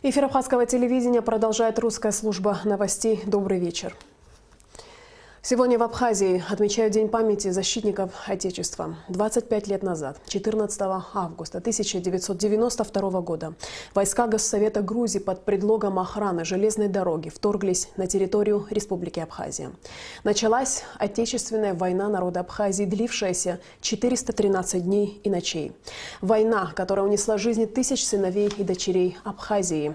Эфир Абхазского телевидения продолжает русская служба новостей. Добрый вечер. Сегодня в Абхазии отмечают День памяти защитников Отечества. 25 лет назад, 14 августа 1992 года, войска Госсовета Грузии под предлогом охраны железной дороги вторглись на территорию Республики Абхазия. Началась Отечественная война народа Абхазии, длившаяся 413 дней и ночей. Война, которая унесла жизни тысяч сыновей и дочерей Абхазии,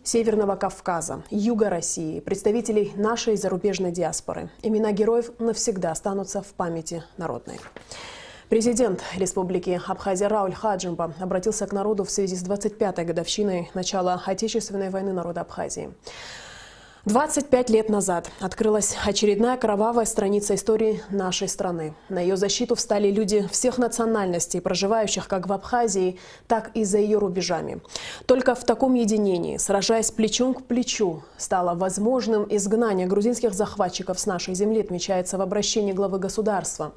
Северного Кавказа, Юга России, представителей нашей зарубежной диаспоры. Имена героев навсегда останутся в памяти народной. Президент Республики Абхазия Рауль Хаджимба обратился к народу в связи с 25-й годовщиной начала Отечественной войны народа Абхазии. 25 лет назад открылась очередная кровавая страница истории нашей страны. На ее защиту встали люди всех национальностей, проживающих как в Абхазии, так и за ее рубежами. Только в таком единении, сражаясь плечом к плечу, стало возможным изгнание грузинских захватчиков с нашей земли, отмечается в обращении главы государства.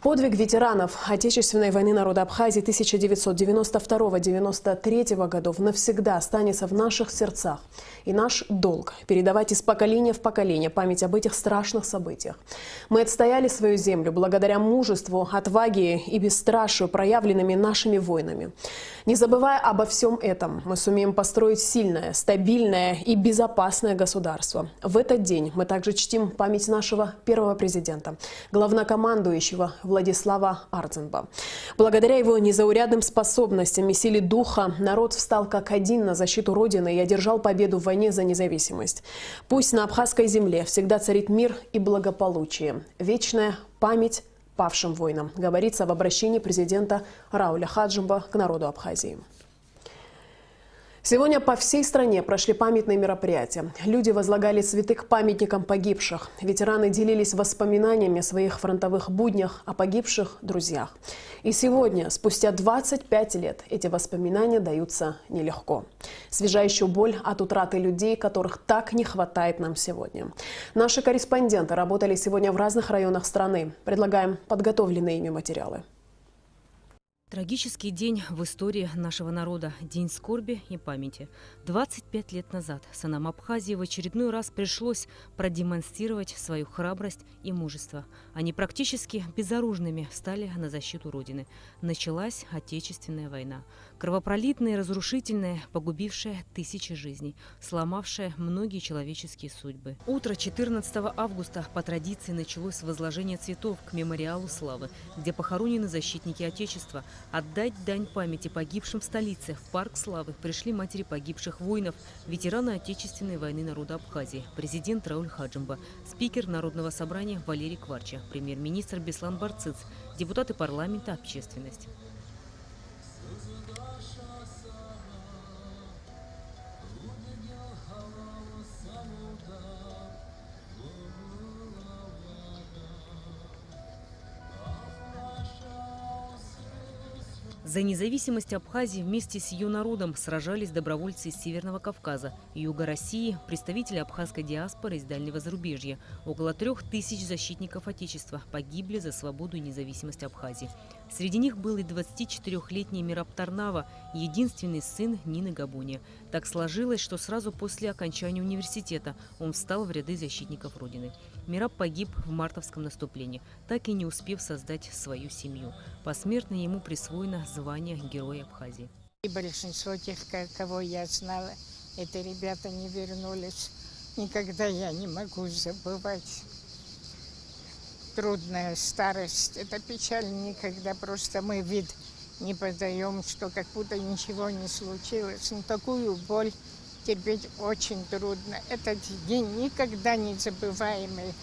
Подвиг ветеранов Отечественной войны народа Абхазии 1992-1993 годов навсегда останется в наших сердцах. И наш долг – передавать из поколения в поколение память об этих страшных событиях. Мы отстояли свою землю благодаря мужеству, отваге и бесстрашию, проявленными нашими воинами. Не забывая обо всем этом, мы сумеем построить сильное, стабильное и безопасное государство. В этот день мы также чтим память нашего первого президента, главнокомандующего Владислава Ардзенба. Благодаря его незаурядным способностям и силе духа народ встал как один на защиту Родины и одержал победу в войне за независимость. Пусть на абхазской земле всегда царит мир и благополучие. Вечная память павшим воинам, говорится в обращении президента Рауля Хаджимба к народу Абхазии. Сегодня по всей стране прошли памятные мероприятия. Люди возлагали цветы к памятникам погибших. Ветераны делились воспоминаниями о своих фронтовых буднях, о погибших друзьях. И сегодня, спустя 25 лет, эти воспоминания даются нелегко. Освежающую боль от утраты людей, которых так не хватает нам сегодня. Наши корреспонденты работали сегодня в разных районах страны. Предлагаем подготовленные ими материалы. Трагический день в истории нашего народа. День скорби и памяти. 25 лет назад сынам Абхазии в очередной раз пришлось продемонстрировать свою храбрость и мужество. Они практически безоружными встали на защиту Родины. Началась Отечественная война. Кровопролитная и разрушительная, погубившая тысячи жизней, сломавшая многие человеческие судьбы. Утро 14 августа по традиции началось с возложения цветов к мемориалу славы, где похоронены защитники Отечества. Отдать дань памяти погибшим в столице, в парк славы, пришли матери погибших воинов, ветераны Отечественной войны народа Абхазии, президент Рауль Хаджимба, спикер Народного собрания Валерий Кварча, премьер-министр Беслан Барцыц, депутаты парламента, общественность. За независимость Абхазии вместе с ее народом сражались добровольцы из Северного Кавказа, Юга России, представители абхазской диаспоры из дальнего зарубежья. Около 3000 защитников Отечества погибли за свободу и независимость Абхазии. Среди них был и 24-летний Мираб Тарнава, единственный сын Нины Габуни. Так сложилось, что сразу после окончания университета он встал в ряды защитников Родины. Мираб погиб в мартовском наступлении, так и не успев создать свою семью. Посмертно ему присвоено звание Героя Абхазии. И большинство тех, кого я знала, это ребята не вернулись. Никогда я не могу забывать. Трудная старость, это печаль никогда, просто мы вид не подаем, что как будто ничего не случилось. Но такую боль терпеть очень трудно. Этот день никогда не забываемый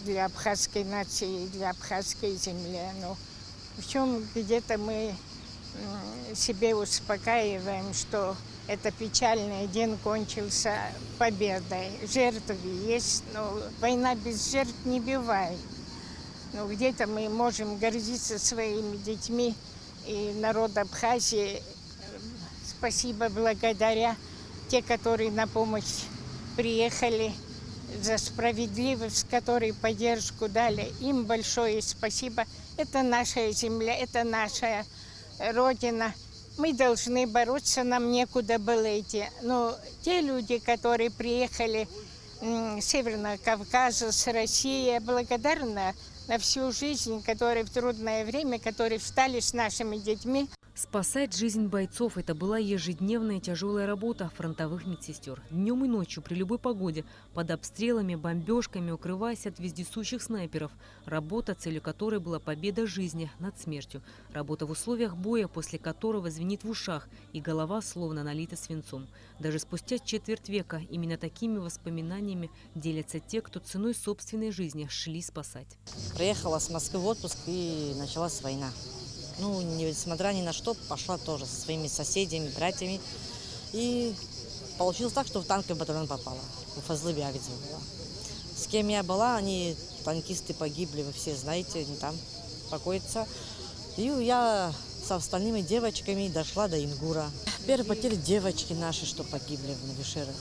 для абхазской нации, для абхазской земли. Но в чем где-то мы себе успокаиваем, что этот печальный день кончился победой. Жертвы есть, но война без жертв не бывает. Но где-то мы можем гордиться своими детьми, и народ Абхазии, спасибо, благодаря те, которые на помощь приехали, за справедливость, которые поддержку дали. Им большое спасибо. Это наша земля, это наша Родина. Мы должны бороться, нам некуда было идти. Но те люди, которые приехали с Северного Кавказа, с России, я благодарна на всю жизнь, которые в трудное время, которые встали с нашими детьми. Спасать жизнь бойцов – это была ежедневная тяжелая работа фронтовых медсестер. Днем и ночью, при любой погоде, под обстрелами, бомбежками, укрываясь от вездесущих снайперов. Работа, целью которой была победа жизни над смертью. Работа в условиях боя, после которого звенит в ушах и голова словно налита свинцом. Даже спустя четверть века именно такими воспоминаниями делятся те, кто ценой собственной жизни шли спасать. Приехала с Москвы в отпуск, и началась война. Ну, несмотря ни на что, пошла тоже со своими соседями, братьями. И получилось так, что в танковый батальон попала. У Фазлы Биавидзе была. С кем я была, они, танкисты, погибли, вы все знаете, они там покоятся. И я со остальными девочками дошла до Ингура. Первые потери девочки наши, что погибли в Новишерах.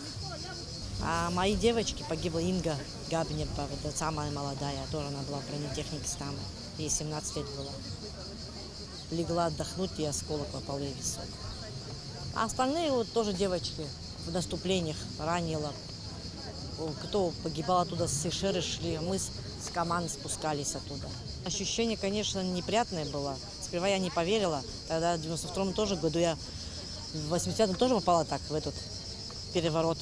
А мои девочки погибла Инга Габнева, это самая молодая, тоже она была в бронетехнике с нами. Ей 17 лет было. Легла отдохнуть, и осколок попал ей в висок. А остальные вот тоже девочки в наступлениях ранила. Кто погибал оттуда, с Сейшеры шли, мы с командой спускались оттуда. Ощущение, конечно, неприятное было. Сперва я не поверила. Тогда в 92-м тоже году я в 80-м тоже попала так в этот переворот.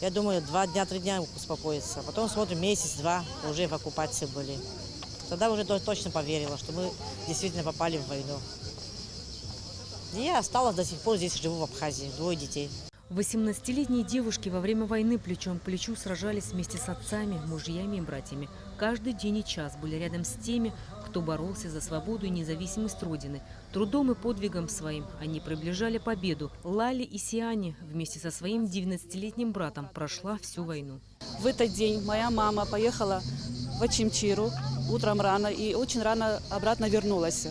Я думаю, 2 дня, 3 дня успокоиться. Потом смотрим, месяц-два уже в оккупации были. Тогда уже точно поверила, что мы действительно попали в войну. И я осталась до сих пор здесь, живу в Абхазии, 2 детей. 18-летние девушки во время войны плечом к плечу сражались вместе с отцами, мужьями и братьями. Каждый день и час были рядом с теми, кто боролся за свободу и независимость Родины. Трудом и подвигом своим они приближали победу. Лали и Сиани вместе со своим 19-летним братом прошла всю войну. В этот день моя мама поехала в Ачимчиру утром рано и очень рано обратно вернулась.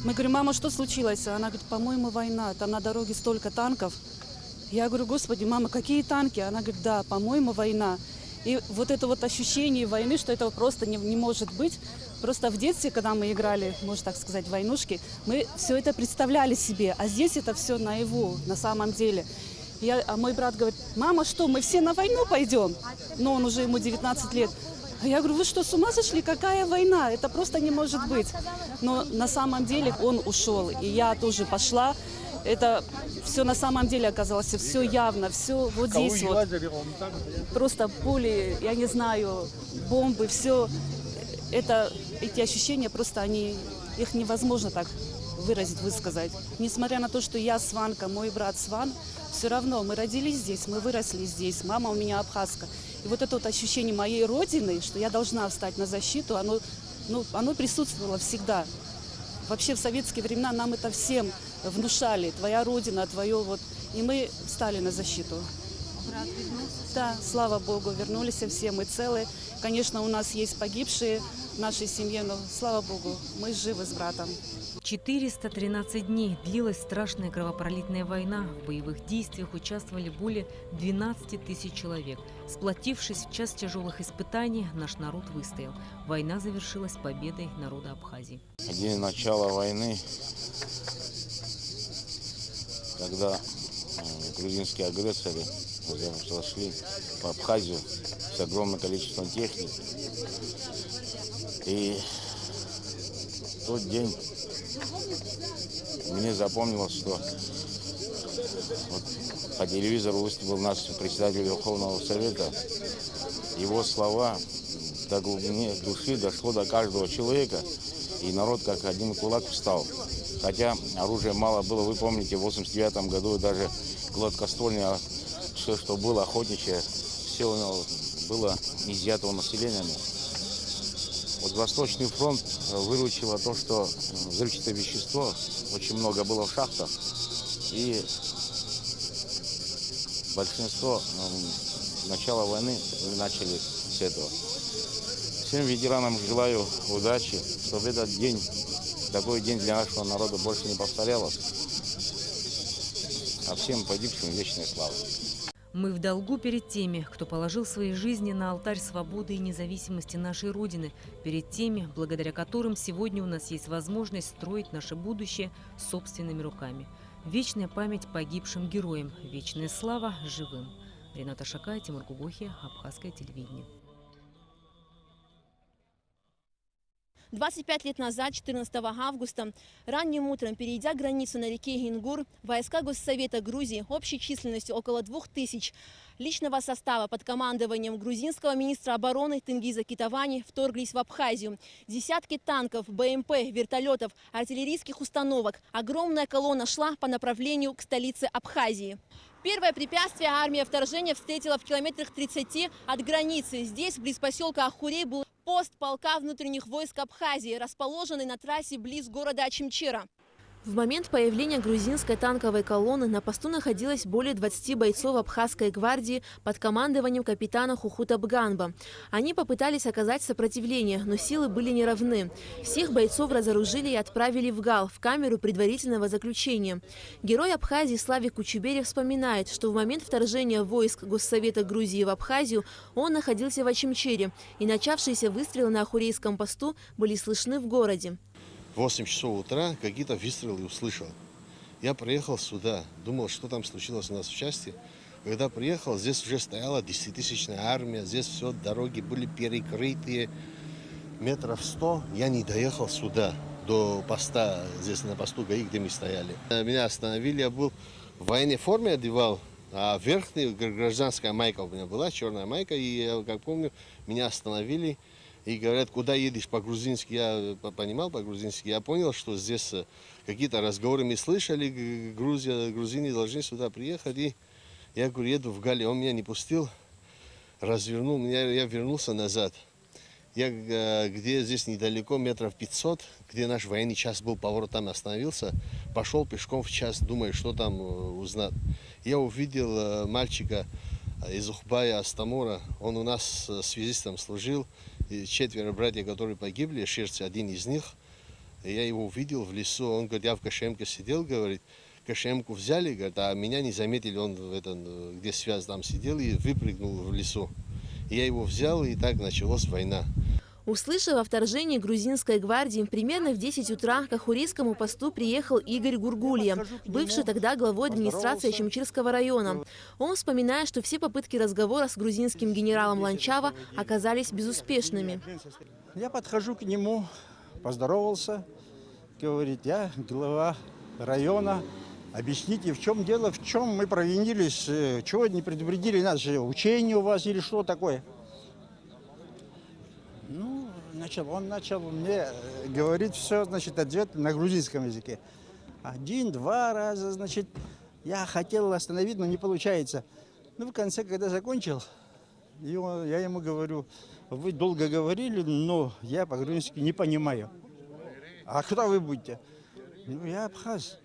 Мы говорим, мама, что случилось? Она говорит, по-моему, война, там на дороге столько танков. Я говорю, господи, мама, какие танки? Она говорит, да, по-моему, война. И вот это вот ощущение войны, что этого просто не может быть. Просто в детстве, когда мы играли, можно так сказать, в войнушки, мы все это представляли себе, а здесь это все наяву, на самом деле. А мой брат говорит, мама, что, мы все на войну пойдем? Но он уже, ему 19 лет. А я говорю, вы что, с ума сошли? Какая война? Это просто не может быть. Но на самом деле он ушел, и я тоже пошла. Это все на самом деле оказалось, все явно, все вот здесь вот. Просто пули, я не знаю, бомбы, все. Эти ощущения просто их невозможно так выразить, высказать. Несмотря на то, что я сванка, мой брат сван, все равно мы родились здесь, мы выросли здесь, мама у меня абхазка. И вот это вот ощущение моей родины, что я должна встать на защиту, оно присутствовало всегда. Вообще в советские времена нам это всем внушали, твоя родина, твое вот. И мы встали на защиту. Брат вернулся? Да, слава Богу, вернулись все, мы целы. Конечно, у нас есть погибшие в нашей семье, но слава Богу, мы живы с братом. 413 дней длилась страшная кровопролитная война. В боевых действиях участвовали более 12 тысяч человек. Сплотившись в час тяжелых испытаний, наш народ выстоял. Война завершилась победой народа Абхазии. День начала войны, когда грузинские агрессоры зашли по Абхазию с огромным количеством техники. И в тот день мне запомнилось, что вот по телевизору выступил наш председатель Верховного Совета. Его слова до глубины души дошло до каждого человека, и народ как один кулак встал. Хотя оружия мало было, вы помните, в 89 году даже гладкоствольное, все, что было охотничье, все было изъято у населения. Вот Восточный фронт выручило то, что взрывчатое вещество очень много было в шахтах, и большинство начала войны мы начали с этого. Всем ветеранам желаю удачи, чтобы этот день, такой день для нашего народа больше не повторялся. А всем погибшим вечная слава. Мы в долгу перед теми, кто положил свои жизни на алтарь свободы и независимости нашей Родины, перед теми, благодаря которым сегодня у нас есть возможность строить наше будущее собственными руками. Вечная память погибшим героям, вечная слава живым. Рената Шакай, Тимур Гугухи, Абхазское телевидение. 25 лет назад, 14 августа, ранним утром, перейдя границу на реке Ингур, войска Госсовета Грузии общей численностью около 2000 личного состава под командованием грузинского министра обороны Тенгиза Китавани вторглись в Абхазию. Десятки танков, БМП, вертолетов, артиллерийских установок. Огромная колонна шла по направлению к столице Абхазии. Первое препятствие армия вторжения встретила в километрах 30 от границы. Здесь, близ поселка Ахурей, был пост полка внутренних войск Абхазии, расположенный на трассе близ города Ачимчира. В момент появления грузинской танковой колонны на посту находилось более 20 бойцов Абхазской гвардии под командованием капитана Хухута Бганба. Они попытались оказать сопротивление, но силы были неравны. Всех бойцов разоружили и отправили в ГАЛ, в камеру предварительного заключения. Герой Абхазии Славик Кучуберев вспоминает, что в момент вторжения войск Госсовета Грузии в Абхазию он находился в Ачимчире, и начавшиеся выстрелы на Ахурейском посту были слышны в городе. В 8 часов утра какие-то выстрелы услышал. Я приехал сюда, думал, что там случилось у нас в части. Когда приехал, здесь уже стояла 10-тысячная армия, здесь все, дороги были перекрытые. Метров 100 я не доехал сюда, до поста, здесь на посту ГАИ, где мы стояли. Меня остановили, я был в военной форме, одевал, а верхняя гражданская майка у меня была, черная майка, и я, как помню, меня остановили. И говорят, куда едешь по-грузински, я понимал по-грузински, я понял, что здесь какие-то разговоры мы слышали, грузины должны сюда приехать, и я говорю, еду в Гале, он меня не пустил, развернул меня, я вернулся назад. Я где здесь недалеко, метров 500, где наш военный час был, поворот там остановился, пошел пешком в час, думаю, что там узнать. Я увидел мальчика из Ухбая, Астамура, он у нас связистом служил. И 4 братья, которые погибли, Шерсть один из них. И я его увидел в лесу, он говорит, я в КШМке сидел, говорит, КШМку взяли, говорит, а меня не заметили, он в этом, где связь там сидел и выпрыгнул в лесу. И я его взял, и так началась война. Услышав о вторжении грузинской гвардии, примерно в 10 утра к Ахурейскому посту приехал Игорь Гургулья, бывший тогда главой администрации Ачимчирского района. Он вспоминает, что все попытки разговора с грузинским генералом Ланчава оказались безуспешными. Я подхожу к нему, поздоровался, говорит, я глава района, объясните, в чем дело, в чем мы провинились, чего не предупредили нас, учение у вас или что такое? Ну, он начал мне говорить все, значит, ответ на грузинском языке. 1-2 раза, значит, я хотел остановить, но не получается. Ну, в конце, когда закончил, я ему говорю, вы долго говорили, но я по-грузински не понимаю. А кто вы будете? Ну, я абхаз.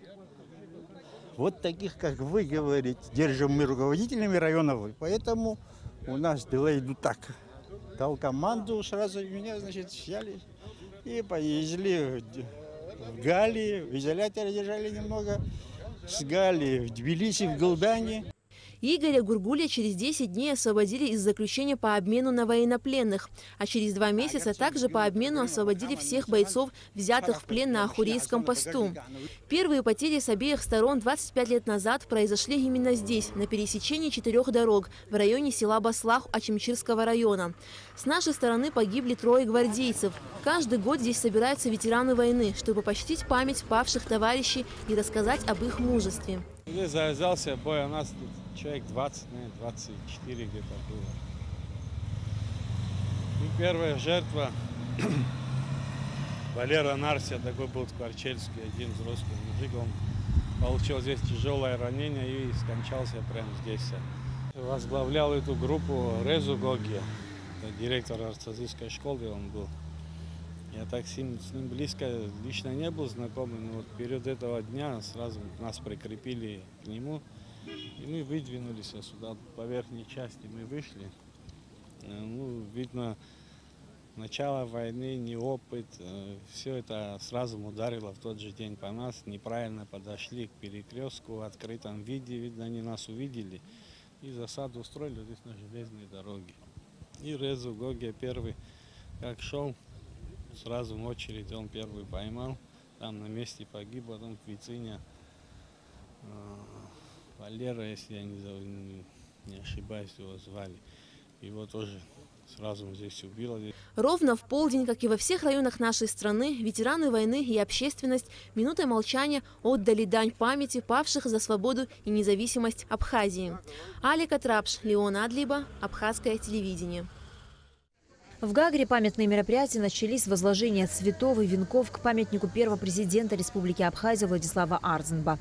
Вот таких, как вы говорите, держим мы руководителями районов, поэтому у нас дела идут так. Дал команду, сразу меня, значит, взяли и повезли в Гали, в изоляторе держали немного, с Гали в Тбилиси, в Голдане. Игоря Гургулья через 10 дней освободили из заключения по обмену на военнопленных, а через 2 месяца также по обмену освободили всех бойцов, взятых в плен на Ахурейском посту. Первые потери с обеих сторон 25 лет назад произошли именно здесь, на пересечении 4 дорог, в районе села Баслах Ачимчирского района. С нашей стороны погибли 3 гвардейцев. Каждый год здесь собираются ветераны войны, чтобы почтить память павших товарищей и рассказать об их мужестве. Здесь завязался бой, у нас тут человек 20, 24 где-то было. И первая жертва Валера Нарсия, такой был скворчельский, один взрослый мужик, он получил здесь тяжелое ранение и скончался прямо здесь. Возглавлял эту группу Резу Гоги, директор артиллерийской школы он был. Я так с ним близко лично не был знакомый, но вот перед этого дня сразу нас прикрепили к нему, и мы выдвинулись сюда по верхней части, мы вышли. Ну, видно, начало войны, неопыт, все это сразу ударило в тот же день по нас, неправильно подошли к перекрестку в открытом виде, видно, они нас увидели И засаду устроили здесь на железной дороге. И Резу Гогия первый, как шел, сразу в очередь он первый поймал. Там на месте погиб, потом Квициня, Валера, если я не ошибаюсь, его звали. Его тоже сразу здесь убило. Ровно в полдень, как и во всех районах нашей страны, ветераны войны и общественность минутой молчания отдали дань памяти павших за свободу и независимость Абхазии. Алика Трапш, Леон Адлиба, Абхазское телевидение. В Гагре памятные мероприятия начались с возложения цветов и венков к памятнику первого президента Республики Абхазия Владислава Арзенба.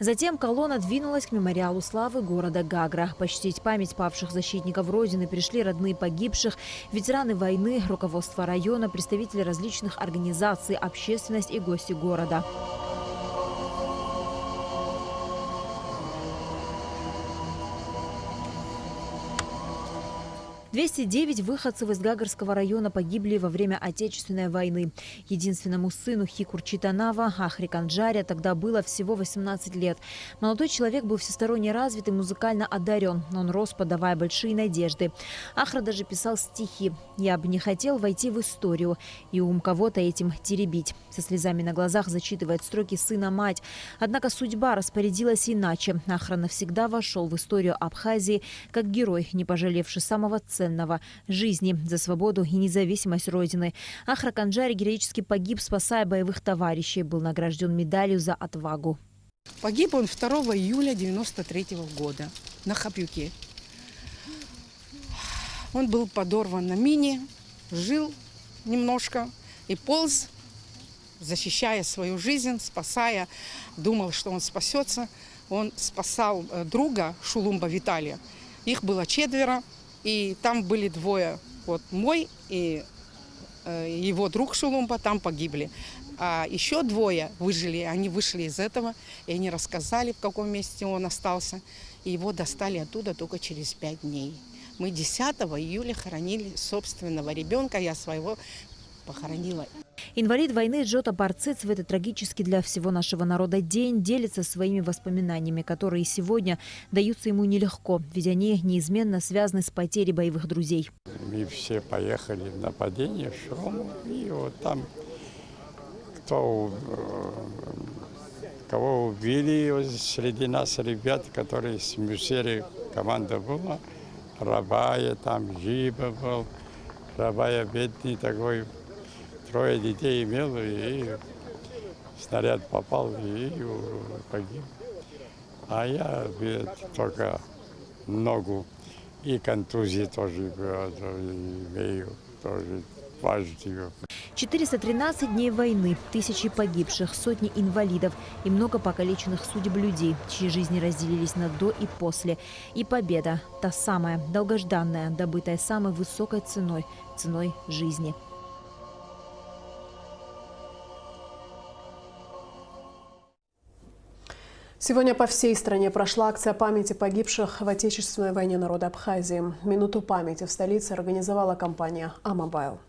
Затем колонна двинулась к мемориалу славы города Гагра. Почтить память павших защитников Родины пришли родные погибших, ветераны войны, руководство района, представители различных организаций, общественность и гости города. 209 выходцев из Гагарского района погибли во время Отечественной войны. Единственному сыну Хикур Читанава, Ахри Канджаря, тогда было всего 18 лет. Молодой человек был всесторонне развит и музыкально одарен. Он рос, подавая большие надежды. Ахра даже писал стихи. «Я бы не хотел войти в историю и ум кого-то этим теребить». Со слезами на глазах зачитывает строки сына мать. Однако судьба распорядилась иначе. Ахра навсегда вошел в историю Абхазии как герой, не пожалевший самого ценного – жизни за свободу и независимость Родины. Ахра Канджари героически погиб, спасая боевых товарищей. Был награжден медалью за отвагу. Погиб он 2 июля 1993 года на Хапюке. Он был подорван на мине, жил немножко и полз, защищая свою жизнь, спасая, думал, что он спасется. Он спасал друга Шулумба Виталия. Их было 4, и там были 2. Вот мой и его друг Шулумба там погибли. А еще 2 выжили, они вышли из этого, и они рассказали, в каком месте он остался. И его достали оттуда только через 5 дней. Мы 10 июля хоронили собственного ребенка, я своего похоронила. Инвалид войны Джота Барцец в этот трагический для всего нашего народа день делится своими воспоминаниями, которые сегодня даются ему нелегко, ведь они неизменно связаны с потерей боевых друзей. Мы все поехали в нападение, Шрому, и вот там кого убили среди нас ребят, которые с Мюсери команда была, Рабая, там Жиба был, Рабая бедный такой, 3 детей имел, и снаряд попал, и погиб. А я только ногу, и контузии тоже имею, тоже важную. 413 дней войны, тысячи погибших, сотни инвалидов и много покалеченных судеб людей, чьи жизни разделились на до и после. И победа, та самая, долгожданная, добытая самой высокой ценой, ценой жизни. Сегодня по всей стране прошла акция памяти погибших в Отечественной войне народа Абхазии. Минуту памяти в столице организовала компания «Амобайл».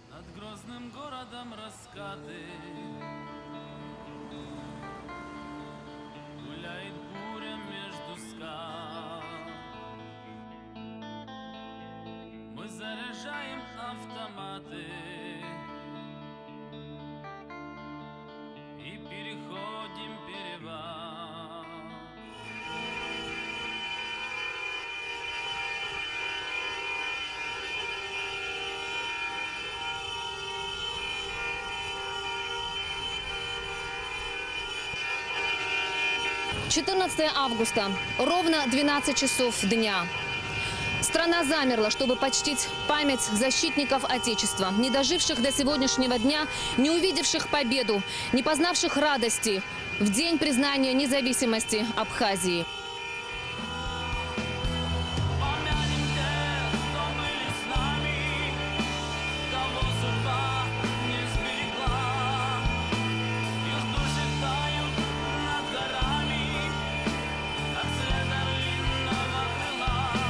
Над грозным городом раскаты гуляет буря между скал. Мы заряжаем автоматы и переходим перевал. – 14 августа, ровно 12 часов дня. Страна замерла, чтобы почтить память защитников Отечества, не доживших до сегодняшнего дня, не увидевших победу, не познавших радости в день признания независимости Абхазии. Над горами, как цвет орлиного крыла.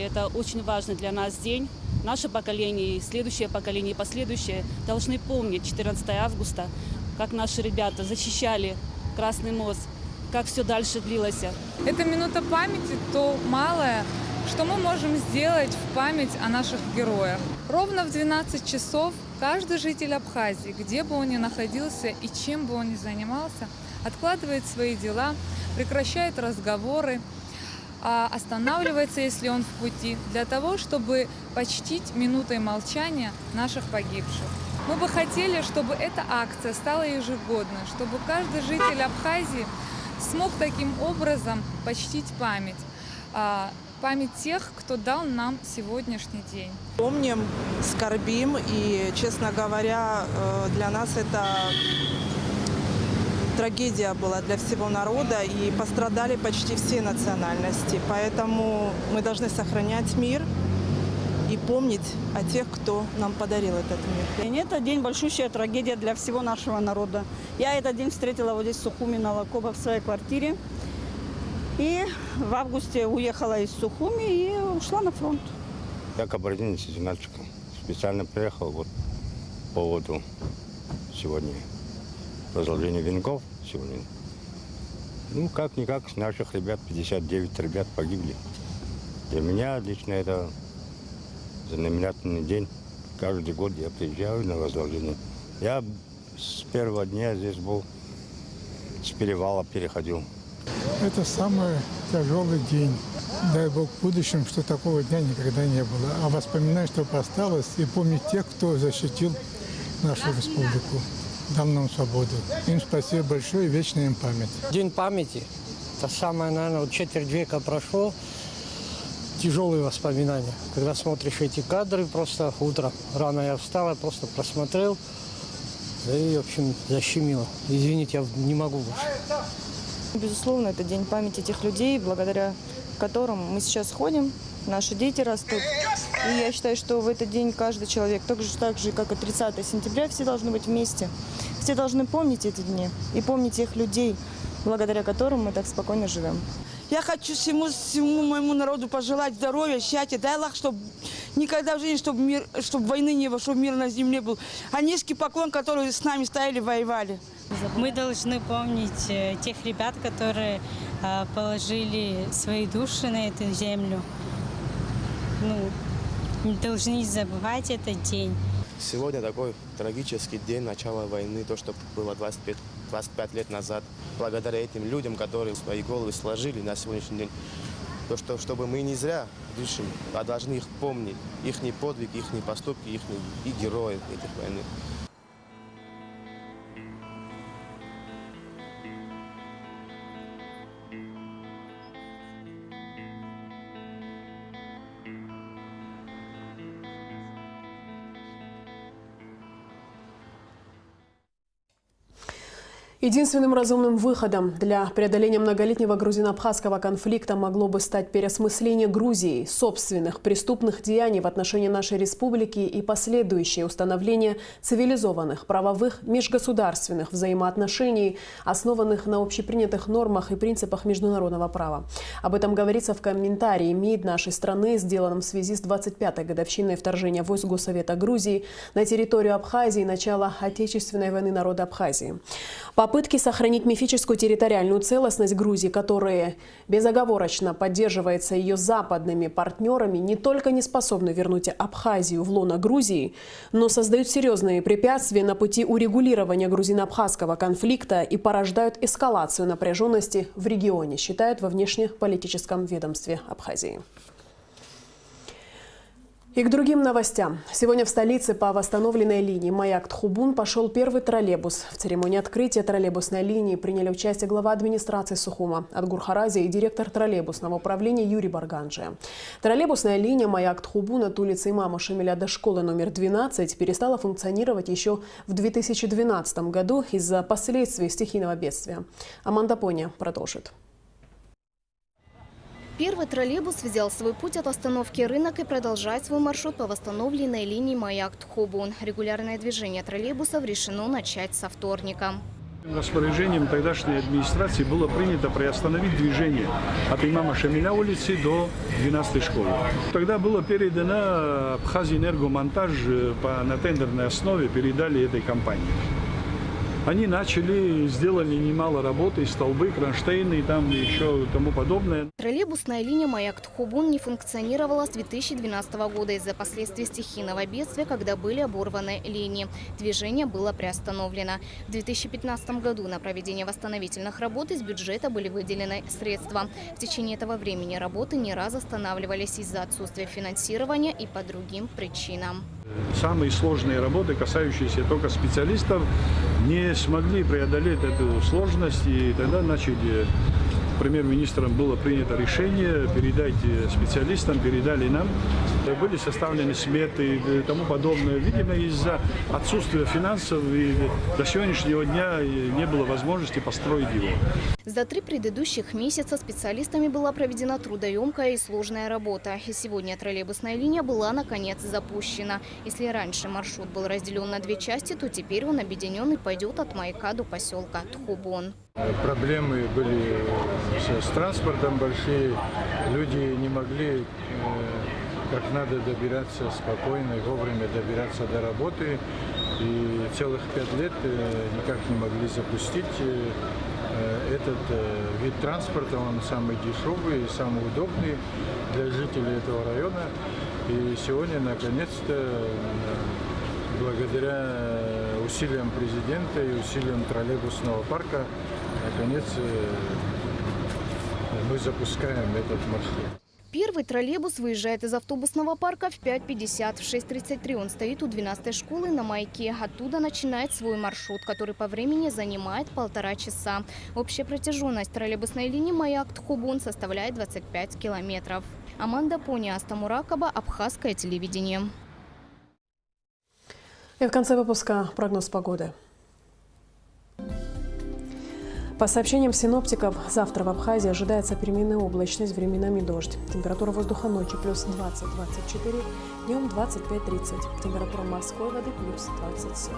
Это очень важный для нас день. Наше поколение, и следующее поколение, и последующее должны помнить 14 августа, как наши ребята защищали Красный мост, как все дальше длилось. Эта минута памяти то малое, что мы можем сделать в память о наших героях. Ровно в 12 часов каждый житель Абхазии, где бы он ни находился и чем бы он ни занимался, откладывает свои дела, прекращает разговоры, останавливается, если он в пути, для того, чтобы почтить минутой молчания наших погибших. Мы бы хотели, чтобы эта акция стала ежегодной, чтобы каждый житель Абхазии смог таким образом почтить память тех, кто дал нам сегодняшний день. Помним, скорбим, и, честно говоря, для нас это трагедия была для всего народа, и пострадали почти все национальности. Поэтому мы должны сохранять мир и помнить о тех, кто нам подарил этот мир. Это день большущая трагедия для всего нашего народа. Я этот день встретила вот здесь в Сухуми на Лакоба в своей квартире. И в августе уехала из Сухуми и ушла на фронт. Я кабардинец из Нальчика. Специально приехал вот по поводу сегодня возложения венков сегодня. Ну, как-никак, с наших ребят, 59 ребят погибли. Для меня лично это знаменательный день. Каждый год я приезжаю на возложение. Я с первого дня здесь был, с перевала переходил. Это самый тяжелый день. Дай Бог в будущем, что такого дня никогда не было. А воспоминать, чтобы осталось, и помнить тех, кто защитил нашу республику, дал нам свободу. Им спасибо большое и вечная им память. День памяти. Это самое, наверное, вот четверть века прошло. Тяжелые воспоминания. Когда смотришь эти кадры, просто утром рано я встал, я просто просмотрел. И, в общем, защемило. Извините, я не могу больше. Безусловно, это день памяти тех людей, благодаря которым мы сейчас ходим, наши дети растут. И я считаю, что в этот день каждый человек, так же, как и 30 сентября, все должны быть вместе. Все должны помнить эти дни и помнить тех людей, благодаря которым мы так спокойно живем. Я хочу всему моему народу пожелать здоровья, счастья. Дай Аллах, чтобы никогда в жизни, чтобы войны не было, чтобы мир на земле был. А низкий поклон, которые с нами стояли, воевали. Мы должны помнить тех ребят, которые положили свои души на эту землю. Не должны забывать этот день. Сегодня такой трагический день начала войны, то, что было 25 лет назад. Благодаря этим людям, которые свои головы сложили на сегодняшний день, то, что, чтобы мы не зря дышим, а должны их помнить, их подвиг, их поступки, их и героев этих войны. Единственным разумным выходом для преодоления многолетнего грузино-абхазского конфликта могло бы стать переосмысление Грузии собственных преступных деяний в отношении нашей республики и последующее установление цивилизованных, правовых, межгосударственных взаимоотношений, основанных на общепринятых нормах и принципах международного права. Об этом говорится в комментарии МИД нашей страны, сделанном в связи с 25-й годовщиной вторжения войск Госсовета Грузии на территорию Абхазии и начала Отечественной войны народа Абхазии. Попытки сохранить мифическую территориальную целостность Грузии, которые безоговорочно поддерживается ее западными партнерами, не только не способны вернуть Абхазию в лоно Грузии, но создают серьезные препятствия на пути урегулирования грузино-абхазского конфликта и порождают эскалацию напряженности в регионе, считают во внешнеполитическом ведомстве Абхазии. И к другим новостям. Сегодня в столице по восстановленной линии Маяк-Тхубун пошел первый троллейбус. В церемонии открытия троллейбусной линии приняли участие глава администрации Сухума Адгур Харази и директор троллейбусного управления Юрий Барганджия. Троллейбусная линия Маяк-Тхубун от улицы имама Шамиля до школы номер 12 перестала функционировать еще в 2012 году из-за последствий стихийного бедствия. Аманда Поня продолжит. Первый троллейбус взял свой путь от остановки «Рынок» и продолжает свой маршрут по восстановленной линии Маяк-Тхубун. Регулярное движение троллейбусов решено начать со вторника. Распоряжением тогдашней администрации было принято приостановить движение от имама Шамиля улицы до 12-й школы. Тогда было передано Абхазэнергомонтаж на тендерной основе, передали этой компании. Они начали, сделали немало работы, столбы, кронштейны и там еще тому подобное. Троллейбусная линия Маяк-Тхобун не функционировала с 2012 года из-за последствий стихийного бедствия, когда были оборваны линии. Движение было приостановлено. В 2015 году на проведение восстановительных работ из бюджета были выделены средства. В течение этого времени работы не раз останавливались из-за отсутствия финансирования и по другим причинам. Самые сложные работы, касающиеся только специалистов, не смогли преодолеть эту сложность. И тогда, премьер-министром было принято решение передать специалистам, передали нам. Были составлены сметы и тому подобное. Видимо, из-за отсутствия финансов и до сегодняшнего дня не было возможности построить его. За 3 предыдущих месяца специалистами была проведена трудоемкая и сложная работа. И сегодня троллейбусная линия была наконец запущена. Если раньше маршрут был разделен на 2 части, то теперь он объединен и пойдет от Маяка до поселка Тхобун. Проблемы были с транспортом большие. Люди не могли как надо добираться спокойно и вовремя добираться до работы. И целых 5 лет никак не могли запустить этот вид транспорта. Он самый дешевый и самый удобный для жителей этого района. И сегодня, наконец-то, благодаря усилиям президента и усилиям троллейбусного парка, наконец, мы запускаем этот маршрут. Первый троллейбус выезжает из автобусного парка в 5:50. В 6:33 он стоит у 12-й школы на Маяке. Оттуда начинает свой маршрут, который по времени занимает 1,5 часа. Общая протяженность троллейбусной линии Маяк-Тхобун составляет 25 километров. Аманда Пони, Астамуракаба, Абхазское телевидение. И в конце выпуска прогноз погоды. По сообщениям синоптиков, завтра в Абхазии ожидается переменная облачность, временами дождь. Температура воздуха ночью плюс 20-24, днем 25-30. Температура морской воды плюс 27.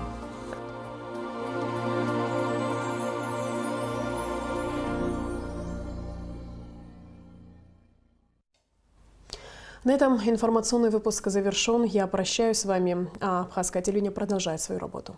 На этом информационный выпуск завершен. Я прощаюсь с вами, а Абхазское телевидение продолжает свою работу.